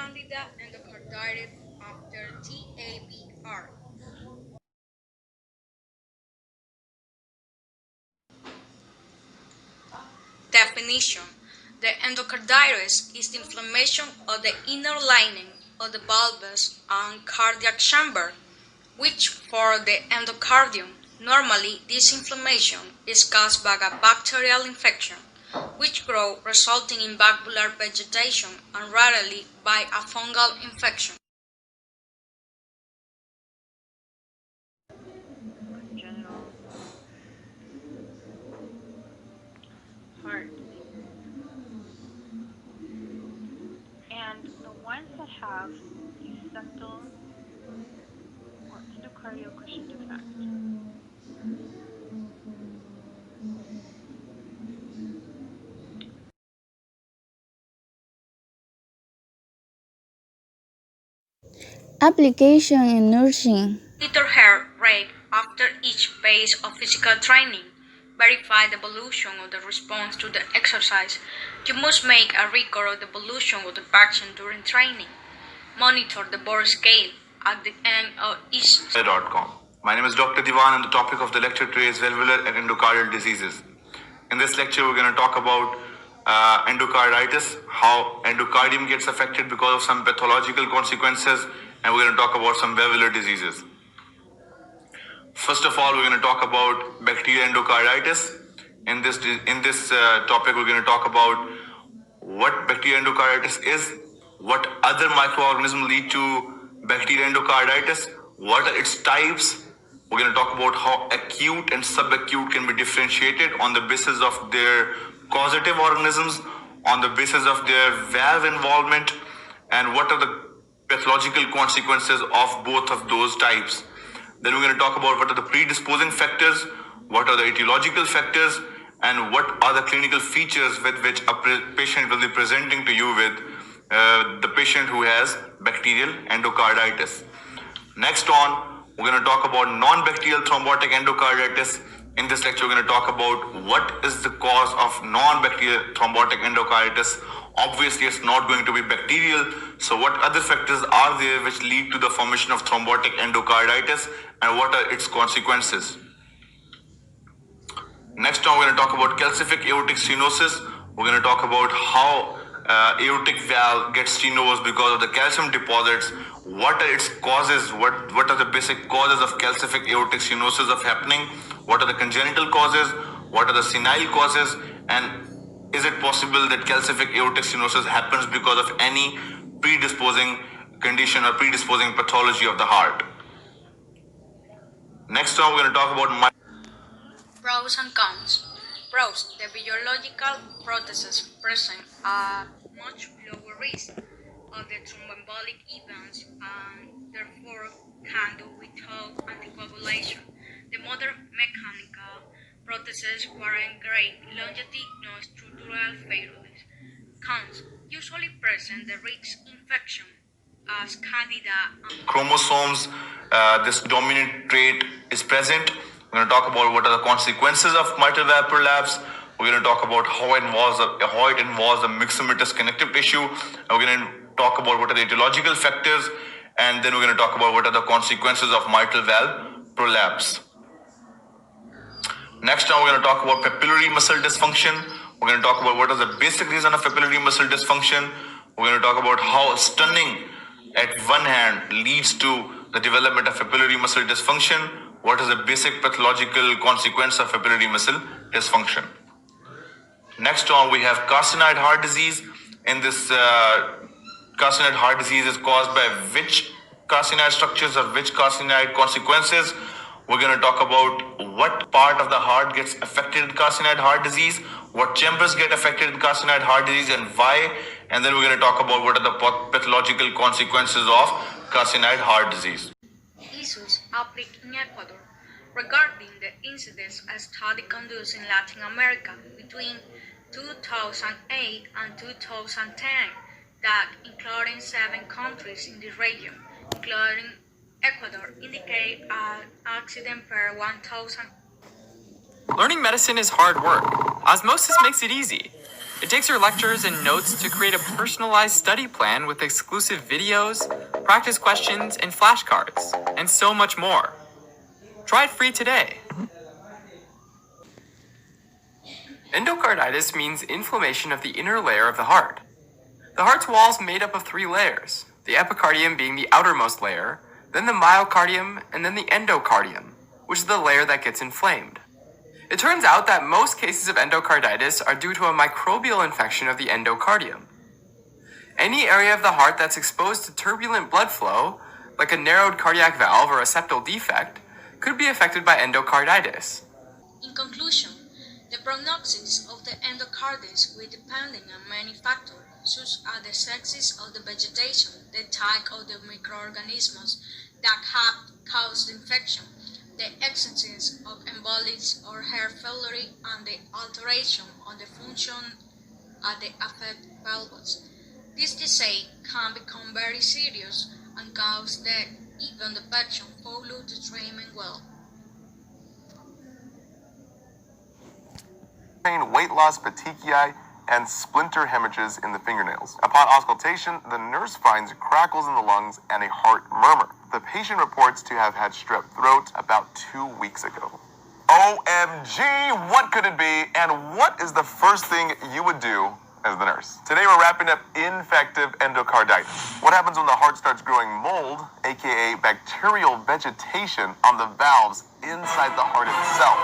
Candida Endocarditis after TAVR. Definition: the endocarditis is the inflammation of the inner lining of the valves and cardiac chamber, which for the endocardium, normally this inflammation is caused by a bacterial infection, which grow resulting in valvular vegetation and rarely by a fungal infection. Congenital heart diseases. And the ones that have a septal or endocardial cushion defect. Application in nursing. Monitor heart rate after each phase of physical training. Verify the evolution of the response to the exercise. You must make a record of the evolution of the patient during training. Monitor the bore scale at the end of each. My name is Dr. Divan, and the topic of the lecture today is valvular and endocardial diseases. In this lecture, we're going to talk about endocarditis, how endocardium gets affected because of some pathological consequences, and we're going to talk about some valvular diseases. First of all, we're going to talk about bacterial endocarditis. In this topic, we're going to talk about what bacterial endocarditis is, what other microorganisms lead to bacterial endocarditis, what are its types. We're going to talk about how acute and subacute can be differentiated on the basis of their causative organisms, on the basis of their valve involvement, and what are the pathological consequences of both of those types. Then we're going to talk about what are the predisposing factors, what are the etiological factors, and what are the clinical features with which a patient will be presenting to you with the patient who has bacterial endocarditis. Next on, we're going to talk about non-bacterial thrombotic endocarditis. In this lecture, we're going to talk about what is the cause of non-bacterial thrombotic endocarditis. Obviously, it's not going to be bacterial. So what other factors are there which lead to the formation of thrombotic endocarditis, and what are its consequences? Next on, we're going to talk about calcific aortic stenosis. We're going to talk about how aortic valve gets stenosed because of the calcium deposits. What are its causes? What are the basic causes of calcific aortic stenosis of happening? What are the congenital causes? What are the senile causes? And is it possible that calcific aortic stenosis happens because of any predisposing condition or predisposing pathology of the heart? Next on, we're going to talk about Pros and cons. Pros: the biological processes present a much lower risk of the thromboembolic events and therefore can do without anticoagulation. The modern mechanical processes warrant great longitudinal structural failures. Cons: usually present the risk infection as Candida and chromosomes, this dominant trait is present. We're going to talk about what are the consequences of mitral valve prolapse. We're going to talk about how it involves the myxomatous connective tissue. And we're going to talk about what are the etiological factors, and then we're going to talk about what are the consequences of mitral valve prolapse. Next time, we're going to talk about papillary muscle dysfunction. We're going to talk about what is the basic reason of papillary muscle dysfunction. We're going to talk about how stunning at one hand leads to the development of papillary muscle dysfunction. What is the basic pathological consequence of papillary muscle dysfunction? Next on, we have carcinoid heart disease. In this carcinoid heart disease is caused by which carcinoid structures or which carcinoid consequences. We're going to talk about what part of the heart gets affected in carcinoid heart disease, what chambers get affected in carcinoid heart disease, and why. And then we're going to talk about what are the pathological consequences of carcinoid heart disease. issues applied in Ecuador. Regarding the incidents, a study conducted in Latin America between 2008 and 2010 that including 7 countries in the region, including Ecuador, indicate an accident per 1,000. Learning medicine is hard work. Osmosis makes it easy. It takes your lectures and notes to create a personalized study plan with exclusive videos, practice questions, and flashcards, and so much more. Try it free today. Endocarditis means inflammation of the inner layer of the heart. The heart's wall is made up of 3 layers, the epicardium being the outermost layer, then the myocardium, and then the endocardium, which is the layer that gets inflamed. It turns out that most cases of endocarditis are due to a microbial infection of the endocardium. Any area of the heart that's exposed to turbulent blood flow, like a narrowed cardiac valve or a septal defect, could be affected by endocarditis. In conclusion, the prognosis of the endocarditis will depend on many factors, such as the sexes of the vegetation, the type of the microorganisms that have caused the infection, the existence of embolics or heart failure, and the alteration on the function at the affected pelvis. This disease can become very serious and cause death even the patient follows the treatment well. Weight loss, petechiae, and splinter hemorrhages in the fingernails. Upon auscultation, the nurse finds crackles in the lungs and a heart murmur. The patient reports to have had strep throat about 2 weeks ago. OMG, what could it be? And what is the first thing you would do as the nurse? Today we're wrapping up infective endocarditis. What happens when the heart starts growing mold, aka bacterial vegetation, on the valves inside the heart itself?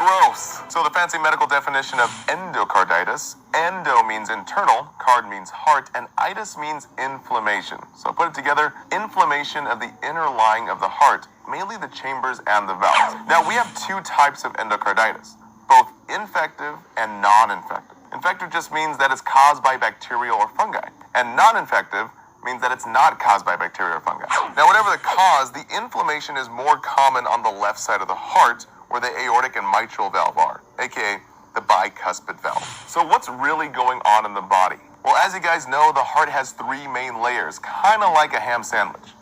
Gross. So the fancy medical definition of endocarditis, endo means internal, card means heart, and itis means inflammation. So put it together, inflammation of the inner lining of the heart, mainly the chambers and the valves. Now we have 2 types of endocarditis, both infective and non-infective. Infective just means that it's caused by bacteria or fungi, and non-infective means that it's not caused by bacteria or fungi. Now whatever the cause, the inflammation is more common on the left side of the heart, where the aortic and mitral valve are, aka the bicuspid valve. So what's really going on in the body? Well, as you guys know, the heart has 3 main layers, kind of like a ham sandwich.